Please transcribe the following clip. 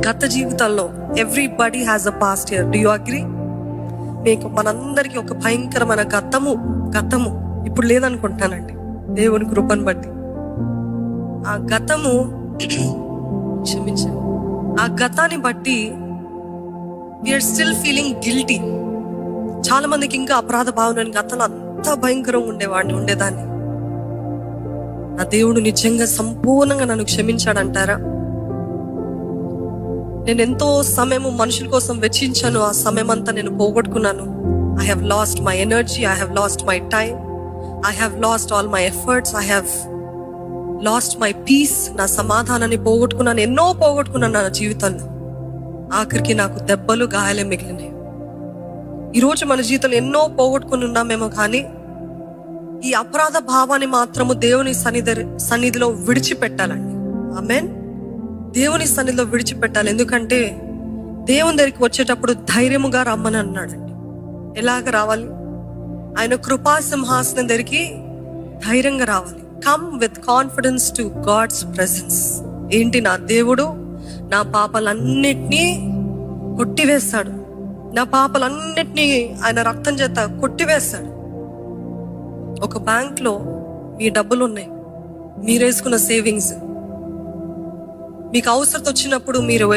గత జీవితాల్లో everybody has a past here. Do you agree? మీకు మనందరికీ ఒక భయంకరమైన గతము ఇప్పుడు లేదనుకుంటానండి, దేవుని కృపను బట్టి. ఆ గతము క్షమించండి, ఆ గతాన్ని బట్టి వీఆర్ స్టిల్ ఫీలింగ్ గిల్టీ. చాలా మందికి ఇంకా అపరాధ భావన, గతంలో అంత భయంకరంగా ఉండేదాన్ని. నా దేవుడు నిజంగా సంపూర్ణంగా నన్ను క్షమించాడంటారా? నేను ఎంతో సమయము మనుషుల కోసం వెచ్చించాను, ఆ సమయం అంతా నేను పోగొట్టుకున్నాను. I have lost my energy, I have lost my time, I have lost all my efforts, I have lost my peace. నా సమాధానాన్ని పోగొట్టుకున్నాను, ఎన్నో పోగొట్టుకున్నాను నా జీవితంలో. ఆఖరికి నాకు దెబ్బలు, గాయాలే మిగిలినాయి. ఈరోజు మన జీవితంలో ఎన్నో పోగొట్టుకుని ఉన్నామేమో, కానీ ఈ అపరాధ భావాన్ని మాత్రము దేవుని సన్నిధిలో విడిచిపెట్టాలండి. ఆమేన్. దేవుని సన్నిధిలో విడిచిపెట్టాలి. ఎందుకంటే దేవుని దగ్గరికి వచ్చేటప్పుడు ధైర్యముగా రమ్మని అన్నాడండి. ఎలాగ రావాలి? ఆయన కృపా సింహాసనం దగ్గరికి ధైర్యంగా రావాలి. Come with confidence to God's presence. ఏంటి? నా దేవుడు నా పాపాలన్నిటినీ కొట్టివేస్తాడు. నా పాపాలన్నిటినీ ఆయన రక్తం చేత కొట్టివేస్తాడు. ఒక బ్యాంక్లో మీ డబ్బులు ఉన్నాయి, మీరు వేసుకున్న సేవింగ్స్. మీకు అవసరం వచ్చినప్పుడు మీరు